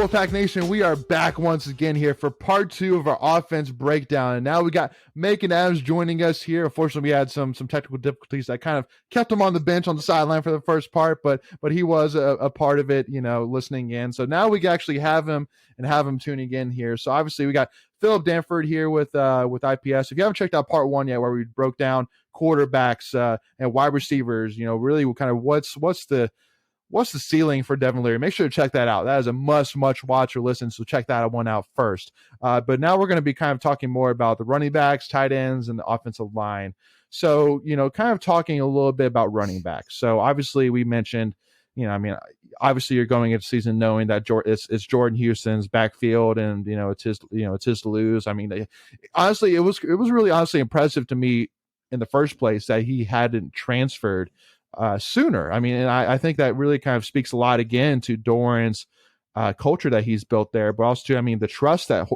Wolfpack Nation, we are back once again here for part 2 of our offense breakdown. And now we got Macon Adams joining us here. Unfortunately, we had some technical difficulties that kind of kept him on the bench on the sideline for the first part, but he was a part of it, listening in. So now we can actually have him tuning in here. So obviously we got Phillip Danford here with IPS. If you haven't checked out part 1 yet, where we broke down quarterbacks and wide receivers, really kind of what's the ceiling for Devin Leary? Make sure to check that out. That is a must watch or listen, so check that one out first. But now we're going to be kind of talking more about the running backs, tight ends, and the offensive line. So, kind of talking a little bit about running backs. So obviously we mentioned, obviously you're going into season knowing that it's Jordan Houston's backfield, and it's his to lose. I mean, honestly, it was really honestly impressive to me in the first place that he hadn't transferred sooner. I mean, and I think that really kind of speaks a lot again to Doran's culture that he's built there, but also to, the trust that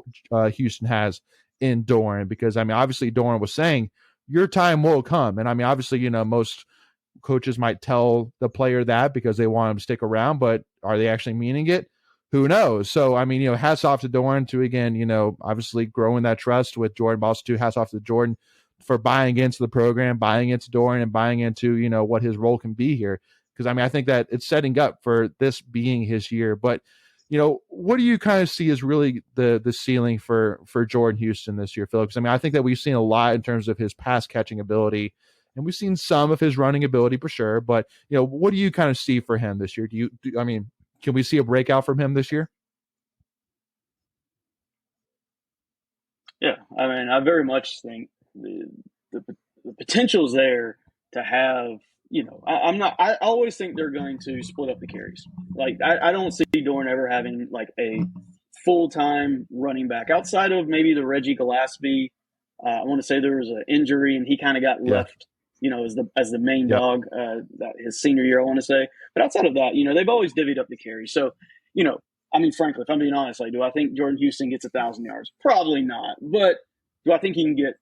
Houston has in Doran, because obviously Doran was saying your time will come, and obviously most coaches might tell the player that because they want him to stick around, but are they actually meaning it? Who knows? So hats off to Doran to again obviously growing that trust with Jordan, but also to hats off to Jordan for buying into the program, buying into Doran, and buying into, what his role can be here. Because, I think that it's setting up for this being his year. But, what do you kind of see as really the ceiling for Jordan Houston this year, Phil? Because, I think that we've seen a lot in terms of his pass catching ability, and we've seen some of his running ability for sure. But, what do you kind of see for him this year? Can we see a breakout from him this year? Yeah, I very much think the potential's there to have, I always think they're going to split up the carries. Like, I don't see Doran ever having like a full-time running back outside of maybe the Reggie Gillespie. I want to say there was an injury and he kind of got left, as the main dog that his senior year, I want to say. But outside of that, they've always divvied up the carries. So, frankly, if I'm being honest, do I think Jordan Houston gets 1,000 yards? Probably not. But do I think he can get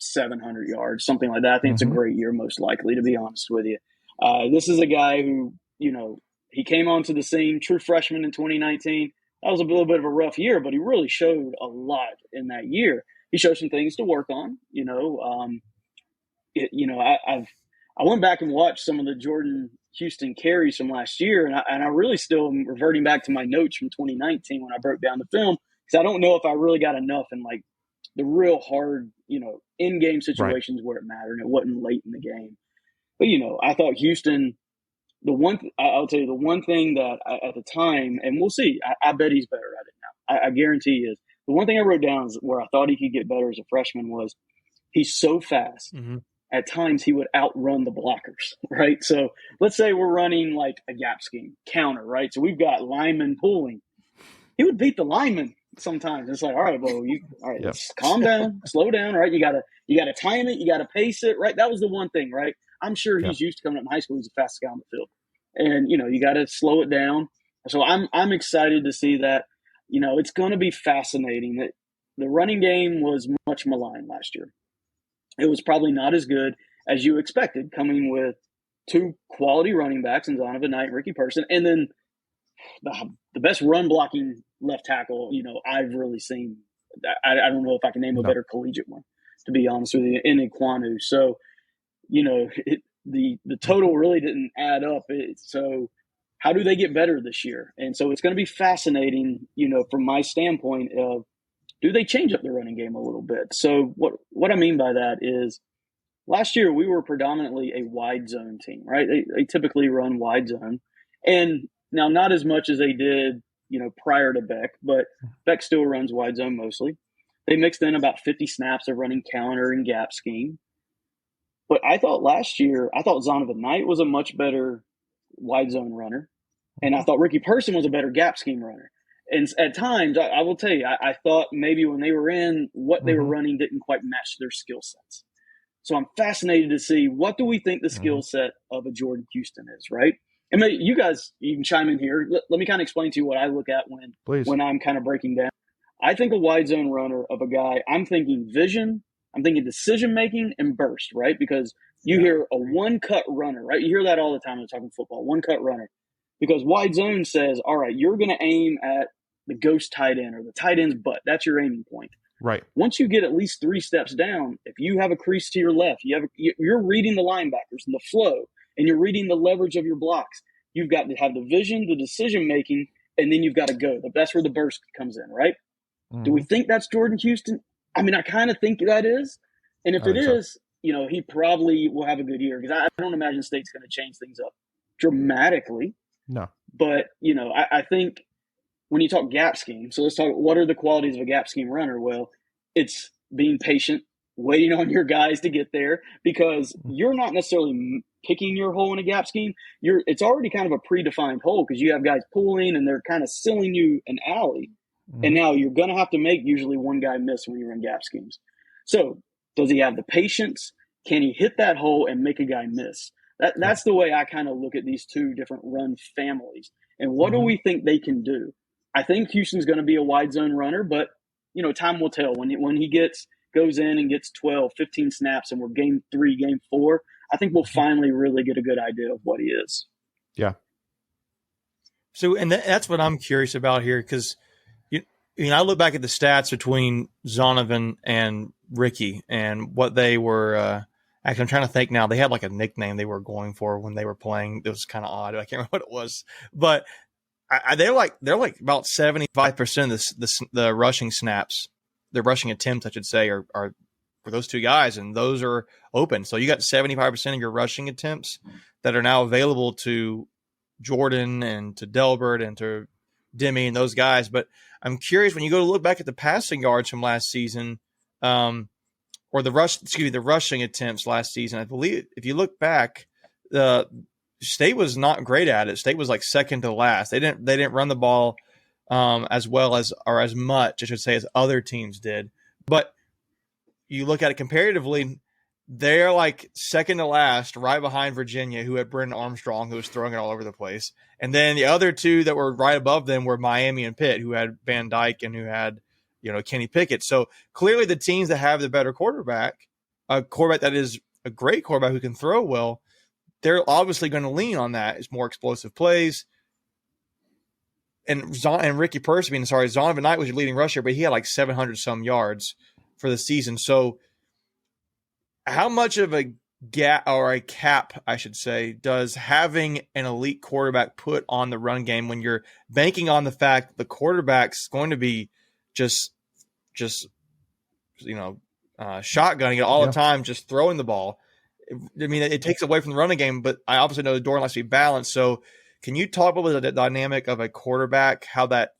700 yards, something like that? I think it's a great year, most likely, to be honest with you. This is a guy who, he came onto the scene, true freshman in 2019. That was a little bit of a rough year, but he really showed a lot in that year. He showed some things to work on. I went back and watched some of the Jordan Houston carries from last year, and I really still am reverting back to my notes from 2019 when I broke down the film, because I don't know if I really got enough in like the real hard, in-game situations where it mattered, and it wasn't late in the game. But, I thought Houston, I'll tell you, the one thing that at the time, and we'll see, I bet he's better at it now. I guarantee he is. The one thing I wrote down is where I thought he could get better as a freshman was he's so fast. At times he would outrun the blockers, right? So let's say we're running like a gap scheme, counter, right? So we've got linemen pulling. He would beat the lineman sometimes. It's like, all right, Bo, let's calm down, slow down, right? You gotta time it, you gotta pace it, right? That was the one thing, right? I'm sure he's used to coming up in high school. He's the fastest guy on the field, and you gotta slow it down. So I'm excited to see that. It's going to be fascinating. That the running game was much maligned last year. It was probably not as good as you expected, coming with two quality running backs in Zonovan Knight and Ricky Person, and then the best run blocking left tackle, I've really seen. I don't know if I can name a better collegiate one, to be honest with you, in Iquanu. So, the total really didn't add up. So how do they get better this year? And so it's going to be fascinating, from my standpoint of, do they change up the running game a little bit? So what I mean by that is last year we were predominantly a wide zone team, right? They typically run wide zone. And now not as much as they did, prior to Beck, but Beck still runs wide zone mostly. They mixed in about 50 snaps of running counter and gap scheme. But I thought last year, Zonovan Knight was a much better wide zone runner. And I thought Ricky Person was a better gap scheme runner. And at times, I will tell you, I thought maybe when they were in, what they were running didn't quite match their skill sets. So I'm fascinated to see, what do we think the skill set of a Jordan Houston is, right? And maybe you guys, you can chime in here. Let me kind of explain to you what I look at when I'm kind of breaking down. I think a wide zone runner of a guy, I'm thinking vision, I'm thinking decision-making and burst, right? Because you hear a one-cut runner, right? You hear that all the time when talking football, one-cut runner. Because wide zone says, all right, you're going to aim at the ghost tight end or the tight end's butt. That's your aiming point. Right. Once you get at least 3 steps down, if you have a crease to your left, you're reading the linebackers and the flow, and you're reading the leverage of your blocks. You've got to have the vision, the decision making, and then you've got to go. That's where the burst comes in, right? Do we think that's Jordan Houston? I mean, I kind of think that is. And if it is, he probably will have a good year, because I don't imagine State's going to change things up dramatically. No. But, I think when you talk gap scheme, so let's talk, what are the qualities of a gap scheme runner? Well, it's being patient, waiting on your guys to get there, because you're not necessarily picking your hole in a gap scheme. It's already kind of a predefined hole, because you have guys pulling and they're kind of sealing you an alley. And now you're going to have to make usually one guy miss when you're in gap schemes. So does he have the patience? Can he hit that hole and make a guy miss? That's the way I kind of look at these two different run families. And what do we think they can do? I think Houston's going to be a wide zone runner, but time will tell. When he goes in and gets 12, 15 snaps, and we're game 3, game 4, I think we'll finally really get a good idea of what he is. Yeah. So, and that's what I'm curious about here, because I look back at the stats between Zonovan and Ricky and what they were. Actually, I'm trying to think now. They had like a nickname they were going for when they were playing. It was kind of odd. I can't remember what it was, but they're like about 75% of the rushing snaps, the rushing attempts, I should say, are for those two guys, and those are open. So you got 75% of your rushing attempts that are now available to Jordan and to Delbert and to Demi and those guys. But I'm curious, when you go to look back at the passing yards from last season, or the rushing attempts last season, I believe if you look back, the State was not great at it. State was like second to last. They didn't run the ball as well as, or as much, I should say, as other teams did. But you look at it comparatively, they're like second to last, right behind Virginia, who had Brendan Armstrong, who was throwing it all over the place. And then the other two that were right above them were Miami and Pitt, who had Van Dyke and who had, Kenny Pickett. So clearly the teams that have the better quarterback, a quarterback that is a great quarterback who can throw well, they're obviously going to lean on that. It's more explosive plays. And Ricky Percy, Zonovan Knight was your leading rusher, but he had like 700 some yards for the season. So how much of a cap, I should say, does having an elite quarterback put on the run game when you're banking on the fact that the quarterback's going to be just shotgunning it all the time, just throwing the ball? I mean, it takes away from the running game, but I obviously know the door likes to be balanced. So can you talk about the dynamic of a quarterback, how that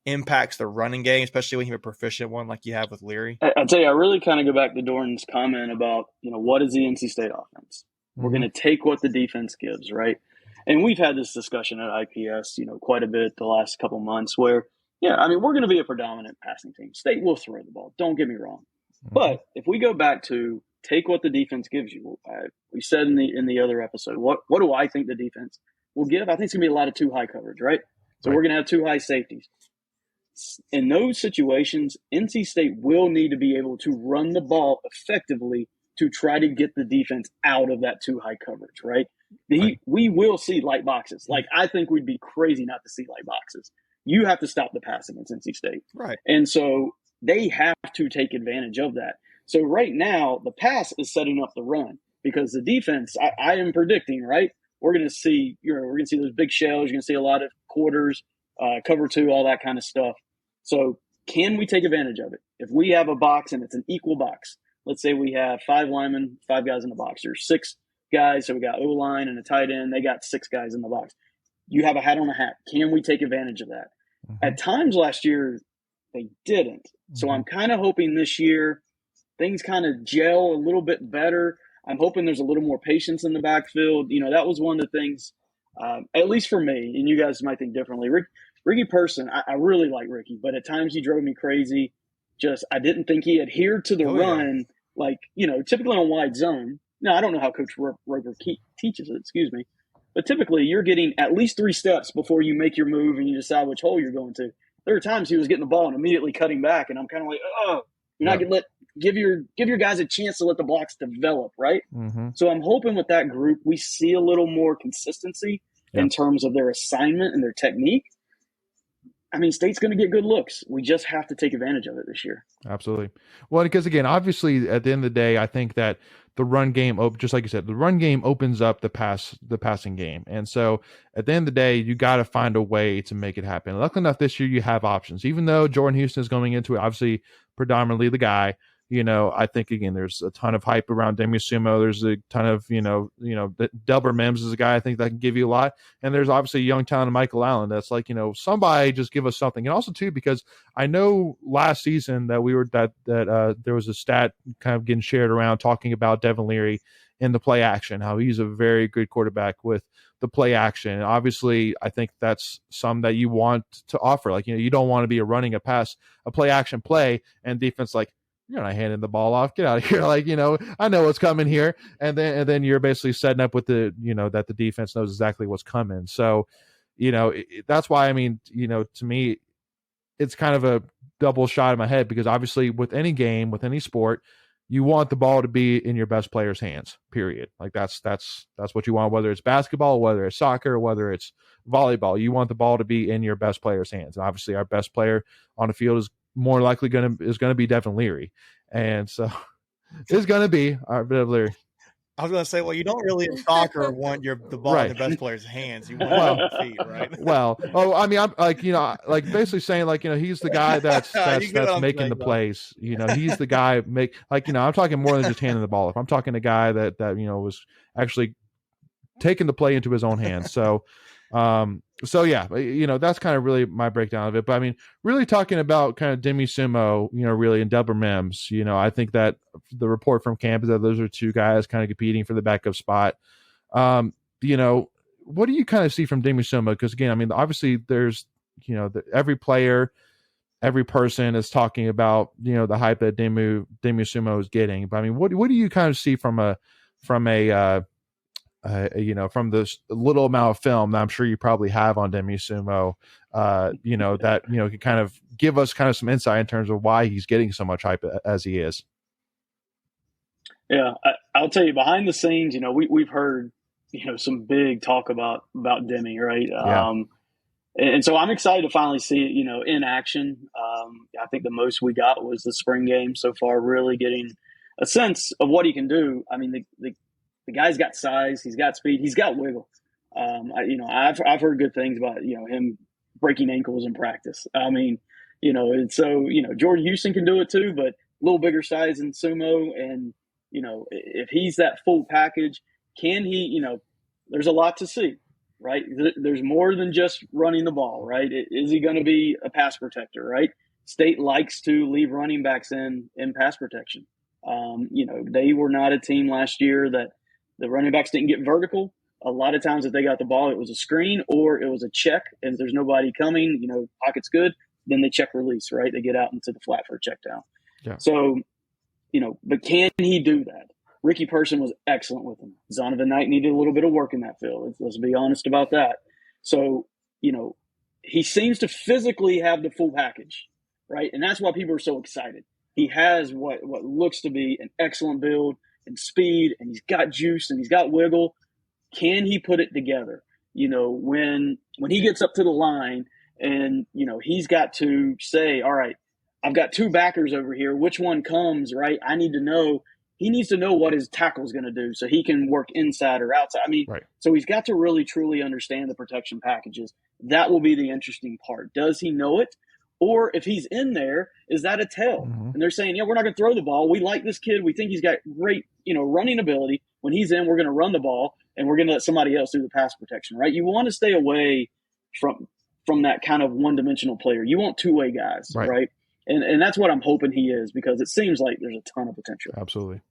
impacts the running game, especially when you have a proficient one like you have with Leary? I'll tell you, I really kind of go back to Dorn's comment about, what is the NC State offense? We're going to take what the defense gives, right? And we've had this discussion at IPS, quite a bit the last couple months where, we're going to be a predominant passing team. State will throw the ball. Don't get me wrong. But if we go back to take what the defense gives you, we said in the other episode, what do I think the defense will give? I think it's going to be a lot of 2 high coverage, right? So we're going to have 2 high safeties. In those situations, NC State will need to be able to run the ball effectively to try to get the defense out of that 2 high coverage, right? We will see light boxes. Like, I think we'd be crazy not to see light boxes. You have to stop the pass against NC State. Right. And so they have to take advantage of that. So right now, the pass is setting up the run, because the defense, I am predicting, right? We're going to see, we're going to see those big shells. You're going to see a lot of quarters, cover 2, all that kind of stuff. So can we take advantage of it? If we have a box and it's an equal box, let's say we have 5 linemen, 5 guys in the box. There's 6 guys, so we got O-line and a tight end. They got 6 guys in the box. You have a hat on a hat. Can we take advantage of that? At times last year, they didn't. So I'm kind of hoping this year things kind of gel a little bit better. I'm hoping there's a little more patience in the backfield. That was one of the things, at least for me, and you guys might think differently. Ricky Person, I really like Ricky, but at times he drove me crazy. I didn't think he adhered to the run, like, typically on wide zone. Now, I don't know how Coach Roper teaches it, but typically you're getting at least 3 steps before you make your move and you decide which hole you're going to. There are times he was getting the ball and immediately cutting back, and I'm kind of like, you're not going to give your guys a chance to let the blocks develop, right? So I'm hoping with that group we see a little more consistency in terms of their assignment and their technique. I mean, State's going to get good looks. We just have to take advantage of it this year. Absolutely. Well, because again, obviously, at the end of the day, I think that the run game, just like you said, the run game opens up the passing game, and so at the end of the day, you got to find a way to make it happen. Luckily enough, this year you have options. Even though Jordan Houston is going into it, obviously predominantly the guy. I think again, there's a ton of hype around Demi Sumo. There's a ton of Delbert Mims is a guy I think that can give you a lot, and there's obviously a young talent Michael Allen. That's like somebody just give us something, and also too because I know last season that we were that there was a stat kind of getting shared around talking about Devin Leary in the play action, how he's a very good quarterback with the play action. And obviously, I think that's some that you want to offer. Like you don't want to be running a play action play, and defense like, you're not handing the ball off. Get out of here. Like, I know what's coming here. And then you're basically setting up with that the defense knows exactly what's coming. So, that's why, I mean, to me, it's kind of a double shot in my head because obviously with any game, with any sport, you want the ball to be in your best player's hands, period. Like that's what you want, whether it's basketball, whether it's soccer, whether it's volleyball, you want the ball to be in your best player's hands. And obviously our best player on the field is more likely going to be Devin Leary. And so it's going to be our Devin Leary. I was going to say, well, you don't really in soccer want the ball in the best player's hands. You want it at feet, right? Well, I mean, I'm like, basically saying like, he's the guy that's making the plays. He's the guy I'm talking more than just handing the ball. If I'm talking a guy that was actually taking the play into his own hands. So, yeah, that's kind of really my breakdown of it. But I mean, really talking about kind of Demi Sumo, really, and Delbert Mims, I think that the report from camp is that those are two guys kind of competing for the backup spot. What do you kind of see from Demi Sumo? Because again, I mean, obviously there's, every player, every person is talking about, the hype that Demi Sumo is getting. But I mean, what do you kind of see from this little amount of film that I'm sure you probably have on Demi Sumo, that, can kind of give us kind of some insight in terms of why he's getting so much hype as he is. Yeah, I'll tell you behind the scenes, we've heard, some big talk about Demi, right? Yeah. And so I'm excited to finally see it, in action. I think the most we got was the spring game so far, really getting a sense of what he can do. I mean, the guy's got size, he's got speed, he's got wiggle. I've heard good things about him breaking ankles in practice. I mean, and so Jordan Houston can do it too, but a little bigger size than Sumo, and if he's that full package, can he? There's a lot to see, right? There's more than just running the ball, right? Is he going to be a pass protector, right? State likes to leave running backs in pass protection. They were not a team last year that the running backs didn't get vertical. A lot of times if they got the ball, it was a screen or it was a check, and if there's nobody coming, pocket's good, then they check release, right? They get out into the flat for a check down. Yeah. So, but can he do that? Ricky Person was excellent with him. Zonovan Knight needed a little bit of work in that field. Let's be honest about that. So, he seems to physically have the full package, right? And that's why people are so excited. He has what looks to be an excellent build and speed, and he's got juice and he's got wiggle. Can he put it together? When he gets up to the line and, he's got to say, all right, I've got two backers over here. Which one comes, right? I need to know. He needs to know what his tackle is going to do so he can work inside or outside. I mean, right. So he's got to really, truly understand the protection packages. That will be the interesting part. Does he know it? Or if he's in there, is that a tell? Mm-hmm. And they're saying, we're not going to throw the ball. We like this kid. We think he's got great, running ability. When he's in, we're going to run the ball, and we're going to let somebody else do the pass protection, right? You want to stay away from that kind of one-dimensional player. You want two-way guys, right? And that's what I'm hoping he is, because it seems like there's a ton of potential. Absolutely.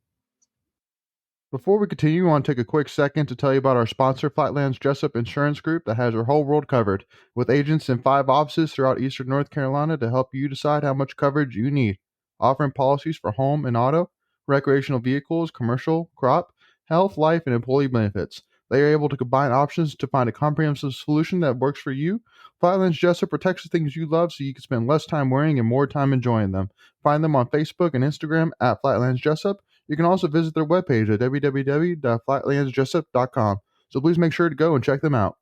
Before we continue, I want to take a quick second to tell you about our sponsor, Flightland's Jessup Insurance Group, that has your whole world covered, with agents in 5 offices throughout eastern North Carolina to help you decide how much coverage you need, offering policies for home and auto, recreational vehicles, commercial, crop, health, life, and employee benefits. They are able to combine options to find a comprehensive solution that works for you. Flightland's Jessup protects the things you love so you can spend less time wearing and more time enjoying them. Find them on Facebook and Instagram at Flightland's Jessup. You can also visit their webpage at www.flightlandsjessup.com. So please make sure to go and check them out.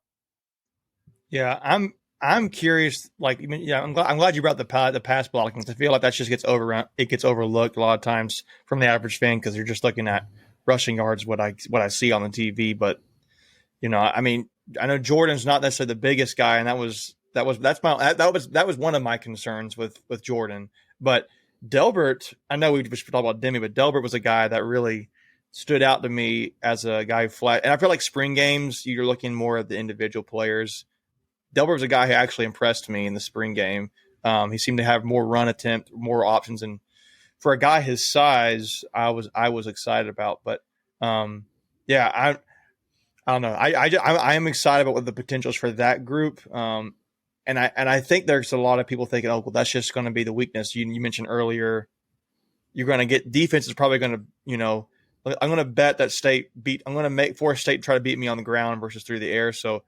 Yeah, I'm I'm curious. Like, I'm glad you brought the pass blocking. I feel like that just gets overlooked a lot of times from the average fan because you're just looking at rushing yards, what I see on the TV. But I mean, I know Jordan's not necessarily the biggest guy, and that was one of my concerns with Jordan. But Delbert, I know we just talked about Demi, but Delbert was a guy that really stood out to me as a guy who flat. And I feel like spring games, you're looking more at the individual players. Delbert was a guy who actually impressed me in the spring game. He seemed to have more run attempt, more options, and for a guy his size, I was excited about. But yeah, I don't know. I am excited about what the potentials for that group. And I think there's a lot of people thinking, oh, well, that's just going to be the weakness. You mentioned earlier, you're going to get defense is probably going to, I'm going to bet that I'm going to force State try to beat me on the ground versus through the air. So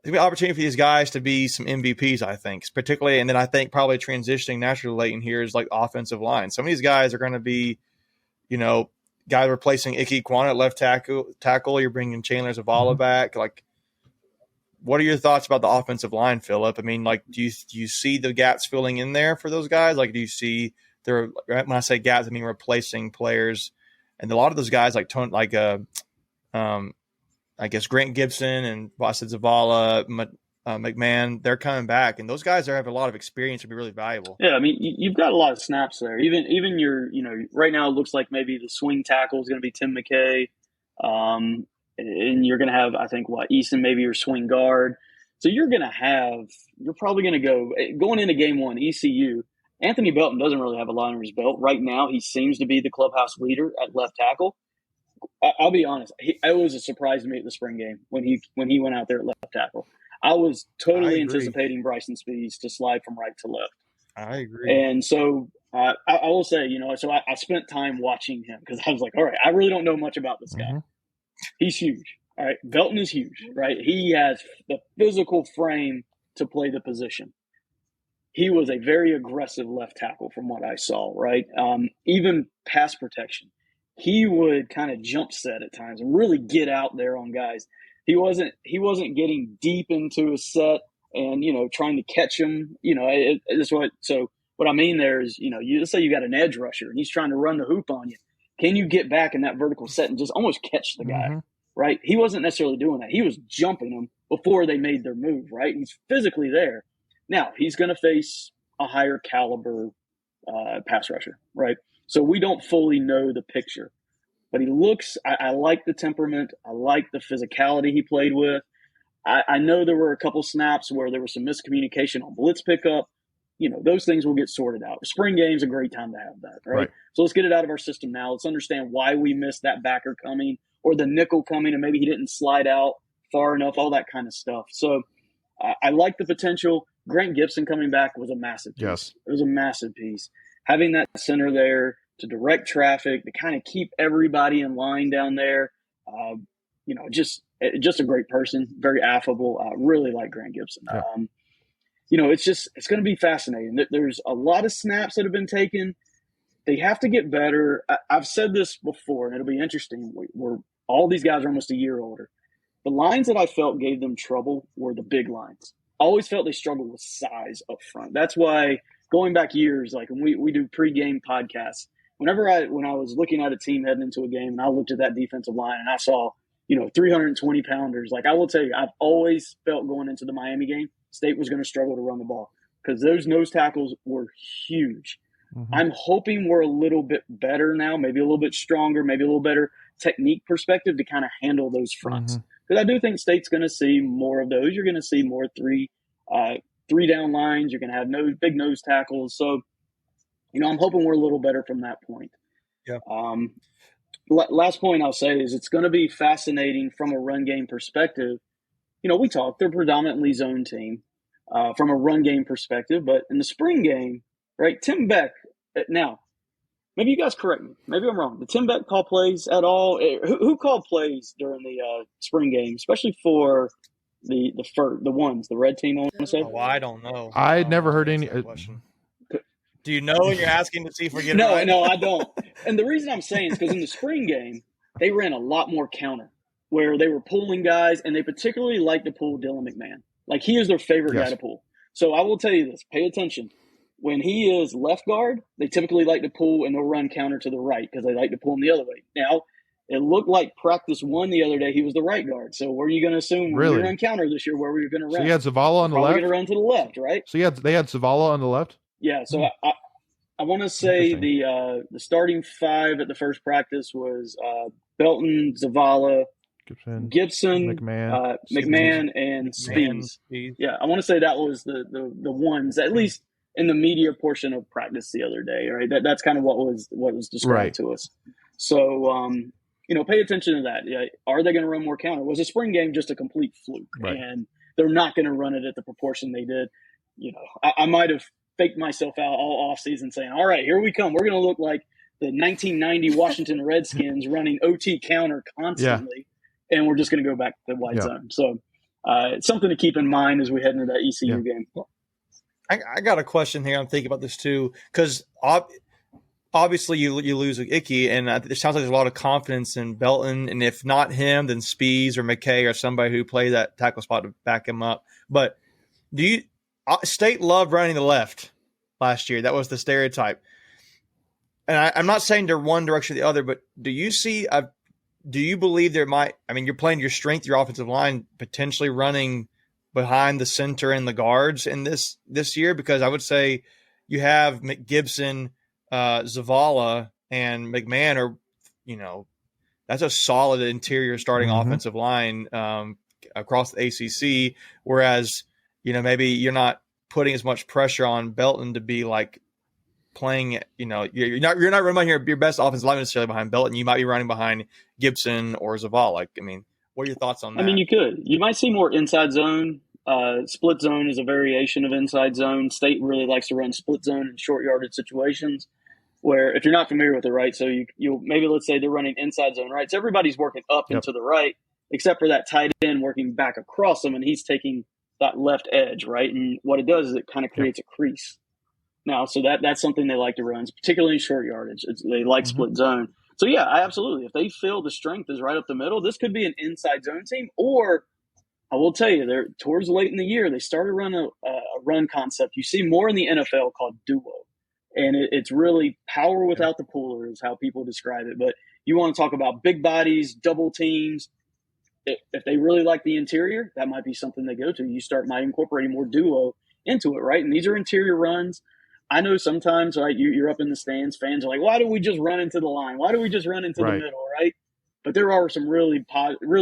there's going to be an opportunity for these guys to be some MVPs, I think, particularly. And then I think probably transitioning naturally late in here is like offensive line. Some of these guys are going to be, guy replacing Ike Ekwonu at left tackle. You're bringing Chandler Zavala back. Like, what are your thoughts about the offensive line, Phillip? I mean, like, do you see the gaps filling in there for those guys? Like, do you see when I say gaps, I mean replacing players, and a lot of those guys I guess Grant Gibson and Boston Zavala, McMahon, they're coming back, and those guys have a lot of experience to be really valuable. Yeah, I mean, you've got a lot of snaps there. Even your, right now it looks like maybe the swing tackle is going to be Tim McKay, and you're going to have, I think, Easton maybe your swing guard. So you're probably going to going into game one, ECU. Anthony Belton doesn't really have a lot under his belt right now. He seems to be the clubhouse leader at left tackle. I'll be honest. It was a surprise to me at the spring game when he went out there at left tackle. I was totally anticipating Bryson Speeds to slide from right to left. I agree. And so I will say, so I spent time watching him because I was like, all right, I really don't know much about this guy. He's huge. All right. Belton is huge, right? He has the physical frame to play the position. He was a very aggressive left tackle from what I saw, right? Even pass protection. He would kind of jump set at times and really get out there on guys. He wasn't getting deep into a set and, trying to catch him. So what I mean there is, let's say you got an edge rusher and he's trying to run the hoop on you. Can you get back in that vertical set and just almost catch the guy, right? He wasn't necessarily doing that. He was jumping them before they made their move, right? He's physically there. Now, he's going to face a higher caliber pass rusher, right? So we don't fully know the picture. But he looks – I like the temperament. I like the physicality he played with. I know there were a couple snaps where there was some miscommunication on blitz pickup. Those things will get sorted out. Spring game's a great time to have that, right? So let's get it out of our system now. Let's understand why we missed that backer coming or the nickel coming and maybe he didn't slide out far enough, all that kind of stuff. So I like the potential. Grant Gibson coming back was a massive piece. Yes. It was a massive piece. Having that center there to direct traffic, to kind of keep everybody in line down there. Just a great person, very affable. Really like Grant Gibson. Yeah. It's going to be fascinating. There's a lot of snaps that have been taken. They have to get better. I've said this before, and it'll be interesting. All these guys are almost a year older. The lines that I felt gave them trouble were the big lines. I always felt they struggled with size up front. That's why going back years, like when we do pregame podcasts, when I was looking at a team heading into a game and I looked at that defensive line and I saw, 320 pounders, like I will tell you, I've always felt going into the Miami game, State was going to struggle to run the ball because those nose tackles were huge. I'm hoping we're a little bit better now, maybe a little bit stronger, maybe a little better technique perspective to kind of handle those fronts. Because I do think State's going to see more of those. You're going to see more three down lines. You're going to have big nose tackles. So, I'm hoping we're a little better from that point. Yeah. Last point I'll say is it's going to be fascinating from a run game perspective. We talked, they're predominantly zone team from a run game perspective. But in the spring game, right, Tim Beck, now, maybe you guys correct me. Maybe I'm wrong. Did Tim Beck call plays at all? Who called plays during the spring game, especially for the red team, I want to say? Oh, I don't know. I'd never heard any Do you know you're asking to see if we're getting right? No, I don't. And the reason I'm saying is because in the spring game, they ran a lot more counter where they were pulling guys, and they particularly liked to pull Dylan McMahon. Like, he is their favorite Yes. guy to pull. So I will tell you this, pay attention. When he is left guard, they typically like to pull and they'll run counter to the right because they like to pull him the other way. Now, it looked like practice one the other day, he was the right guard. So where are you going to assume when Really? we run counter this year, where were you going to run? So you had Zavala on the Probably left? going to run to the left, right? So they had Zavala on the left? Yeah, so I want to say the starting five at the first practice was Belton, Zavala, Gibson, McMahon, and Spees. Yeah, I want to say that was the ones, at least in the media portion of practice the other day, right? That's kind of what was described to us. So, pay attention to that. Yeah, are they going to run more counter? Was the spring game just a complete fluke? Right. And they're not going to run it at the proportion they did. I might have faked myself out all offseason saying, all right, here we come. We're going to look like the 1990 Washington Redskins running OT counter constantly, and we're just going to go back to the wide zone. So it's something to keep in mind as we head into that ECU game. I got a question here. I'm thinking about this too, because obviously you lose Icky, and it sounds like there's a lot of confidence in Belton, and if not him, then Spees or McKay or somebody who play that tackle spot to back him up. But State loved running the left last year. That was the stereotype. And I'm not saying they're one direction or the other, but do you believe there might – I mean, you're playing your strength, your offensive line, potentially running behind the center and the guards in this year? Because I would say you have Gibson, Zavala, and McMahon are, that's a solid interior starting offensive line across the ACC, whereas – maybe you're not putting as much pressure on Belton to be like playing. You're not running your best offensive line necessarily behind Belton. You might be running behind Gibson or Zavala. What are your thoughts on that? I mean, you might see more inside zone. Split zone is a variation of inside zone. State really likes to run split zone in short yardage situations. Where, if you're not familiar with it, right? So you maybe let's say they're running inside zone, right? So everybody's working up and to the right, except for that tight end working back across them, and he's taking that left edge, right? And what it does is it kind of creates a crease. Now, so that's something they like to run, particularly in short yardage. They like split zone. So, yeah, absolutely. If they feel the strength is right up the middle, this could be an inside zone team. Or, I will tell you, they're towards late in the year, they started running a run concept. You see more in the NFL called duo. And it's really power without the puller is how people describe it. But you want to talk about big bodies, double teams. If they really like the interior, that might be something they go to. You might incorporating more duo into it, right? And these are interior runs. I know sometimes, right, you're up in the stands, fans are like, why don't we just run into the line? Why do we just run into the middle, right? But there are some really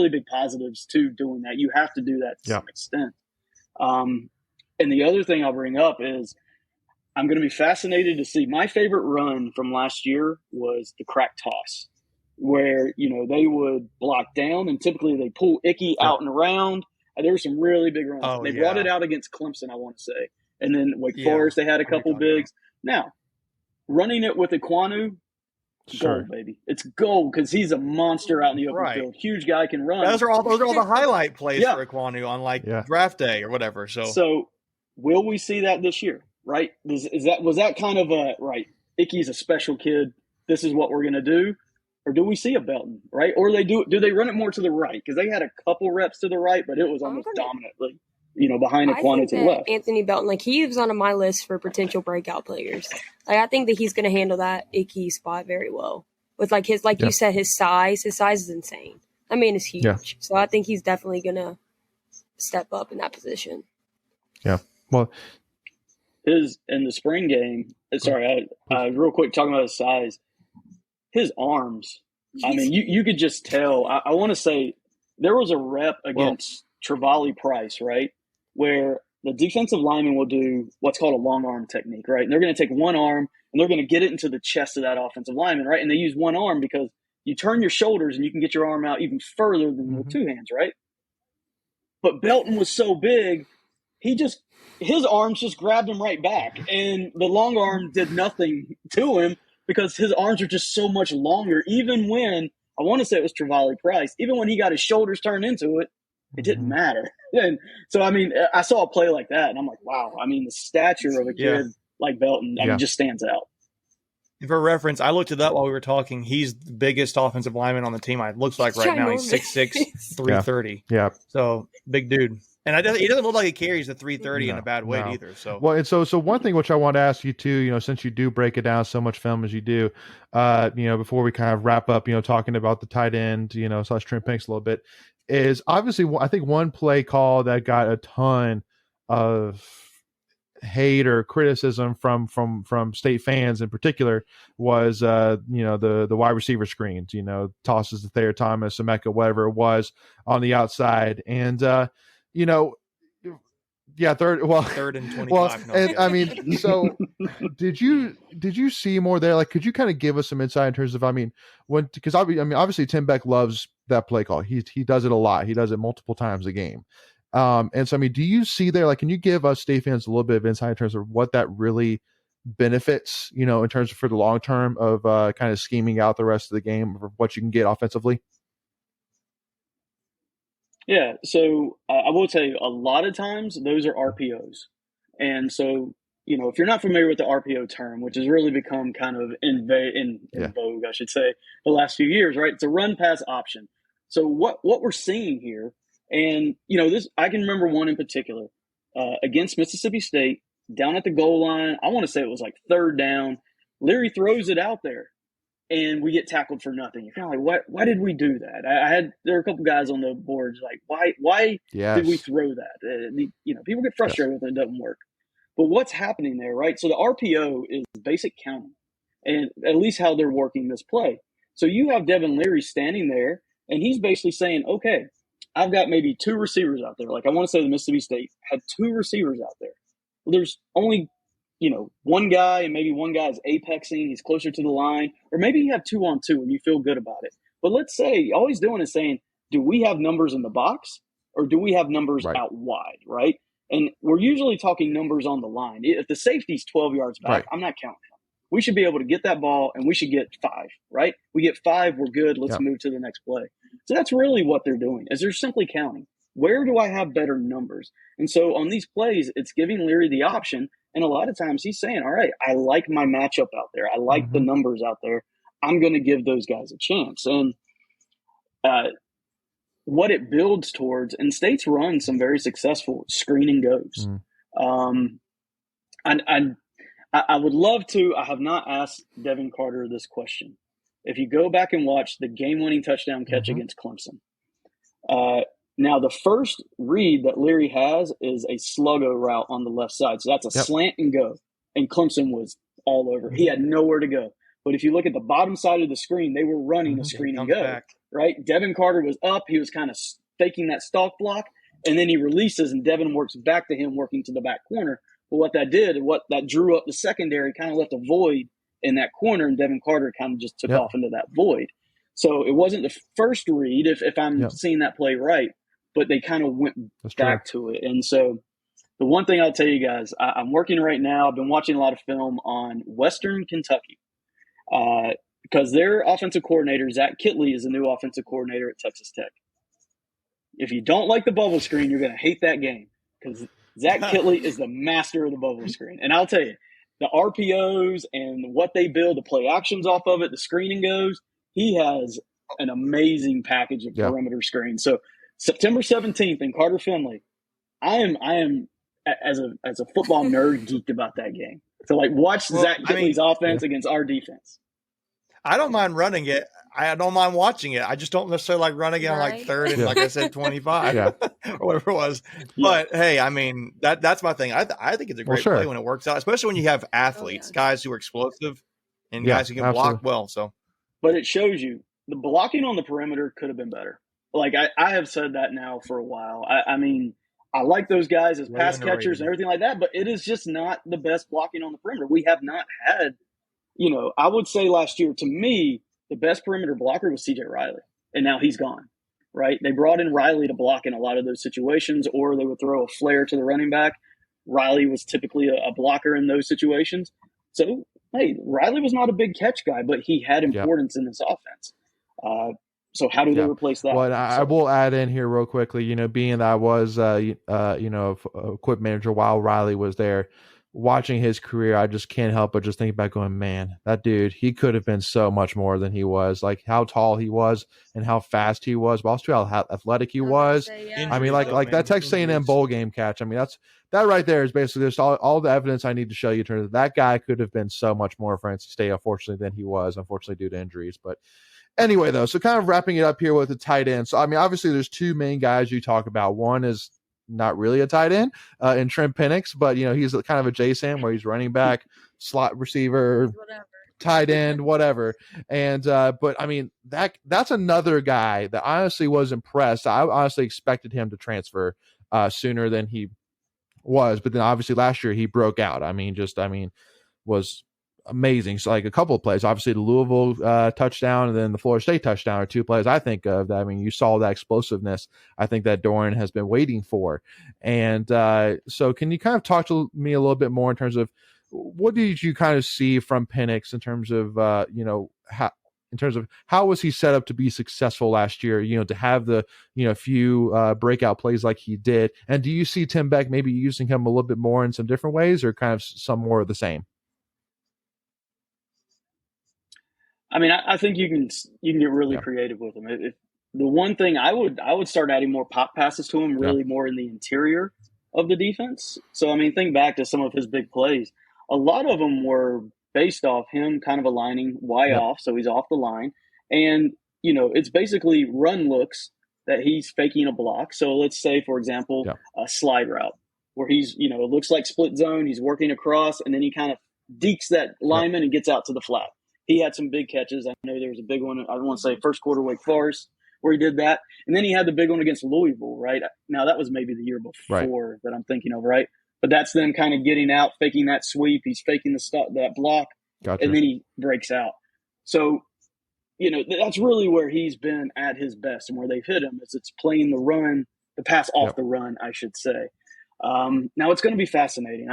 big positives to doing that. You have to do that to some extent. And the other thing I'll bring up is I'm going to be fascinated to see. My favorite run from last year was the crack toss, where, they would block down and typically they pull Icky out and around. There were some really big runs. They brought it out against Clemson, I want to say. And then Wake Forest, they had a couple bigs. Now, running it with Ekwonu, gold, baby. It's gold because he's a monster out in the open field. Huge guy, can run. Those are all the highlight plays for Ekwonu on draft day or whatever. So will we see that this year, right? Was that kind of Icky's a special kid. This is what we're going to do. Or do we see a Belton, right? Or do they run it more to the right? Because they had a couple reps to the right, but it was almost dominantly, behind Ekwonu to the left. Anthony Belton, he was on my list for potential breakout players. I think that he's going to handle that Icky spot very well. With his, you said, his size. His size is insane. That man is huge. Yeah. So I think he's definitely going to step up in that position. Yeah. Well, in the spring game, sorry, real quick, talking about his size. His arms, I mean, you could just tell. I want to say there was a rep against Trevally Price, right, where the defensive lineman will do what's called a long arm technique, right? And they're going to take one arm and they're going to get it into the chest of that offensive lineman, right? And they use one arm because you turn your shoulders and you can get your arm out even further than with two hands, right? But Belton was so big, his arms just grabbed him right back, and the long arm did nothing to him. Because his arms are just so much longer, even when, I want to say it was Trevally Price, even when he got his shoulders turned into it, it didn't matter. And so, I mean, I saw a play like that, and I'm like, wow. I mean, the stature of a kid like Belton, I mean, just stands out. And for reference, I looked it up while we were talking. He's the biggest offensive lineman on the team. It looks like right now he's 6'6", 330. Yeah. So, big dude. And he doesn't look like he carries the 330 in a bad weight No. either. So well, and so one thing which I want to ask you too, since you do break it down so much film as you do, before we kind of wrap up, talking about the tight end, slash Trent Banks a little bit, is obviously I think one play call that got a ton of hate or criticism from state fans in particular was the wide receiver screens, tosses to Thayer Thomas, Emeka, whatever it was on the outside, and third and 25. Well, and I mean, so did you see more there? Like, could you kind of give us some insight in terms of, because obviously Tim Beck loves that play call. He does it a lot. He does it multiple times a game. And so, do you see there, like, can you give us state fans a little bit of insight in terms of what that really benefits, in terms of for the long term of kind of scheming out the rest of the game or what you can get offensively? Yeah, so I will tell you, a lot of times those are RPOs. And so, if you're not familiar with the RPO term, which has really become kind of in vogue, I should say, the last few years, right? It's a run pass option. So what we're seeing here, and, this, I can remember one in particular against Mississippi State, down at the goal line. I want to say it was like third down. Leary throws it out there. And we get tackled for nothing. You're kind of like, why did we do that? There were a couple guys on the boards like, why did we throw that? People get frustrated when it doesn't work. But what's happening there, right? So the RPO is basic counting, and at least how they're working this play. So you have Devin Leary standing there, and he's basically saying, okay, I've got maybe two receivers out there. Like, I want to say the Mississippi State had two receivers out there. Well, there's only one guy, and maybe one guy is apexing, he's closer to the line, or maybe you have 2-on-2 and you feel good about it. But let's say all he's doing is saying, do we have numbers in the box or do we have numbers out wide, right? And we're usually talking numbers on the line. If the safety's 12 yards back, I'm not counting him. We should be able to get that ball and we should get 5, right? We get 5, we're good, let's move to the next play. So that's really what they're doing, is they're simply counting. Where do I have better numbers? And so on these plays, it's giving Leary the option. And a lot of times he's saying, all right, I like my matchup out there. I like the numbers out there. I'm going to give those guys a chance. And what it builds towards, and State's run some very successful screen and goes. I would love to. I have not asked Devin Carter this question. If you go back and watch the game-winning touchdown catch against Clemson, now the first read that Leary has is a sluggo route on the left side. So that's a slant and go. And Clemson was all over. He had nowhere to go. But if you look at the bottom side of the screen, they were running a screen and go. Right? Devin Carter was up. He was kind of faking that stalk block. And then he releases, and Devin works back to him, working to the back corner. But what that did, what that drew up the secondary, kind of left a void in that corner, and Devin Carter kind of just took off into that void. So it wasn't the first read, if I'm seeing that play right, but they kind of went back to it. And so the one thing I'll tell you guys, I'm working right now. I've been watching a lot of film on Western Kentucky because their offensive coordinator, Zach Kittley, is the new offensive coordinator at Texas Tech. If you don't like the bubble screen, you're going to hate that game because Zach Kittley is the master of the bubble screen. And I'll tell you, the RPOs and what they build, the play actions off of it, the screening goes, he has an amazing package of perimeter screens. So September 17th in Carter Finley, I am as a football nerd geeked about that game. So watch Zach Kittley's offense against our defense. I don't mind running it. I don't mind watching it. I just don't necessarily like running it on third and like I said, 25 or whatever it was. But hey, that's my thing. I think it's a great play when it works out, especially when you have athletes, guys who are explosive and guys who can block well. So, but it shows you the blocking on the perimeter could have been better. I have said that now for a while. I like those guys as pass catchers and everything like that, but it is just not the best blocking on the perimeter. We have not had, I would say last year, to me, the best perimeter blocker was CJ Riley, and now he's gone, right? They brought in Riley to block in a lot of those situations, or they would throw a flare to the running back. Riley was typically a blocker in those situations. So, hey, Riley was not a big catch guy, but he had importance in this offense. So how do they replace that? Well, I will add in here real quickly, being that I was, equipment manager while Riley was there, watching his career, I just can't help but just think about going, man, that dude, he could have been so much more than he was. Like how tall he was and how fast he was, but also how athletic he was. I mean, like that Texas A&M bowl game catch. I mean, that right there is basically just all the evidence I need to show you. That guy could have been so much more for NC State, unfortunately, than he was, unfortunately, due to injuries. But anyway, though, so kind of wrapping it up here with the tight end. So, I mean, obviously, there's two main guys you talk about. One is not really a tight end in Trent Penix, but, he's kind of a J-Sam where he's running back, slot receiver, Whatever. tight end, whatever. And but I mean that's another guy that I honestly was impressed. I honestly expected him to transfer sooner than he was, but then obviously last year he broke out. I mean was amazing. So like a couple of plays, obviously the Louisville touchdown and then the Florida State touchdown are two plays I think of that. I mean, you saw that explosiveness I think that Doran has been waiting for. And so can you kind of talk to me a little bit more in terms of what did you kind of see from Penix in terms of how was he set up to be successful last year, to have the few breakout plays like he did? And do you see Tim Beck maybe using him a little bit more in some different ways or kind of some more of the same? I mean, I think you can get really creative with him. The one thing I would start adding more pop passes to him, really more in the interior of the defense. So I mean, think back to some of his big plays. A lot of them were based off him kind of aligning off, so he's off the line, and it's basically run looks that he's faking a block. So let's say, for example, a slide route where he's it looks like split zone, he's working across, and then he kind of dekes that lineman and gets out to the flat. He had some big catches. I know there was a big one, I want to say first quarter Wake Forest, where he did that. And then he had the big one against Louisville, right? Now, that was maybe the year before that I'm thinking of, right? But that's them kind of getting out, faking that sweep. He's faking that block, and then he breaks out. So, that's really where he's been at his best and where they've hit him is it's playing the run, the pass off the run, I should say. Now, it's going to be fascinating.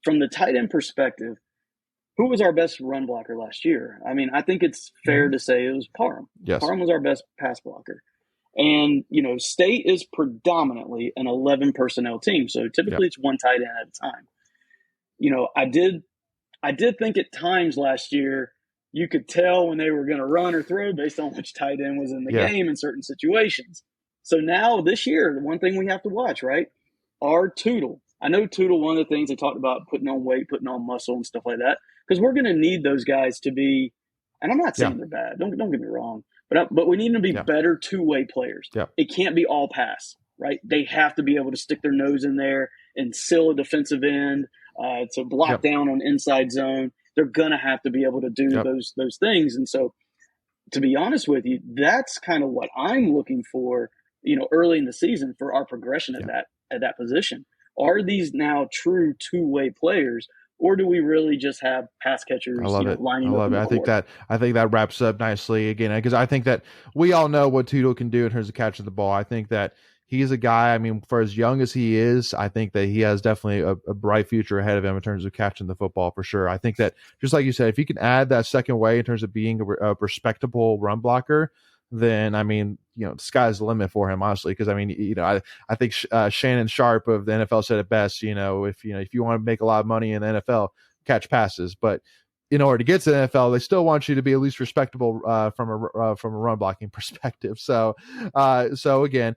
From the tight end perspective, who was our best run blocker last year? I mean, I think it's fair to say it was Parham. Yes. Parham was our best pass blocker. And, State is predominantly an 11 personnel team. So typically it's one tight end at a time. I did think at times last year you could tell when they were going to run or throw based on which tight end was in the game in certain situations. So now this year, the one thing we have to watch, right, our Tootle. I know Tootle, one of the things they talked about putting on weight, putting on muscle and stuff like that, because we're going to need those guys to be, and I'm not saying they're bad, don't get me wrong, but we need them to be better two-way players. Yeah. It can't be all pass, right? They have to be able to stick their nose in there and seal a defensive end, to block down on inside zone. They're going to have to be able to do those things. And so, to be honest with you, that's kind of what I'm looking for, early in the season for our progression at that position. Are these now true two-way players, or do we really just have pass catchers lining up? I love it. I think that wraps up nicely again, because I think that we all know what Tootle can do in terms of catching the ball. I think that he's a guy, I mean, for as young as he is, I think that he has definitely a bright future ahead of him in terms of catching the football for sure. I think that, just like you said, if you can add that second way in terms of being a respectable run blocker, then, I mean, the sky's the limit for him, honestly. Because, I mean, I think Shannon Sharp of the NFL said it best, if you want to make a lot of money in the NFL, catch passes. But in order to get to the NFL, they still want you to be at least respectable from a run blocking perspective. So again,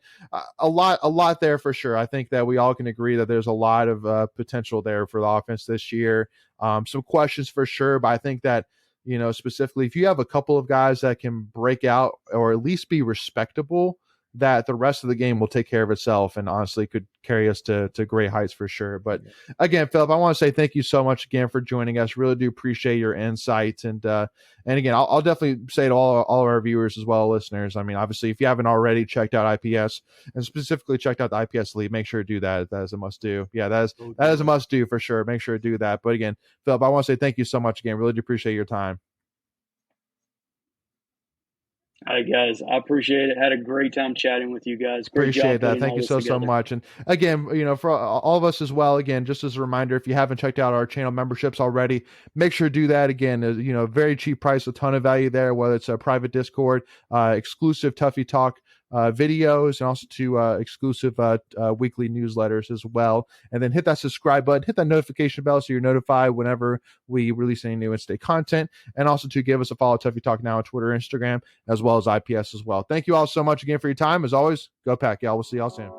a lot there for sure. I think that we all can agree that there's a lot of potential there for the offense this year. Some questions for sure, but I think that, specifically, if you have a couple of guys that can break out or at least be respectable, that the rest of the game will take care of itself and honestly could carry us to great heights for sure. But again, Phillip, I want to say thank you so much again for joining us. Really do appreciate your insights. And again, I'll definitely say to all of our viewers as well, listeners, I mean, obviously, if you haven't already checked out IPS and specifically checked out the IPS League, make sure to do that. That is a must do. Yeah, that is a must do for sure. Make sure to do that. But again, Phillip, I want to say thank you so much again. Really do appreciate your time. All right, guys, I appreciate it. Had a great time chatting with you guys. Great appreciate that. Thank you so much. And again, for all of us as well, again, just as a reminder, if you haven't checked out our channel memberships already, make sure to do that. Again, very cheap price, a ton of value there, whether it's a private Discord, exclusive Tuffy Talk videos and also to exclusive weekly newsletters as well. And then hit that subscribe button, hit that notification bell so you're notified whenever we release any new in-state content. And also to give us a follow, Tuffy Talk Now on Twitter, Instagram, as well as IPS as well. Thank you all so much again for your time. As always, go Pack, y'all. We'll see y'all soon.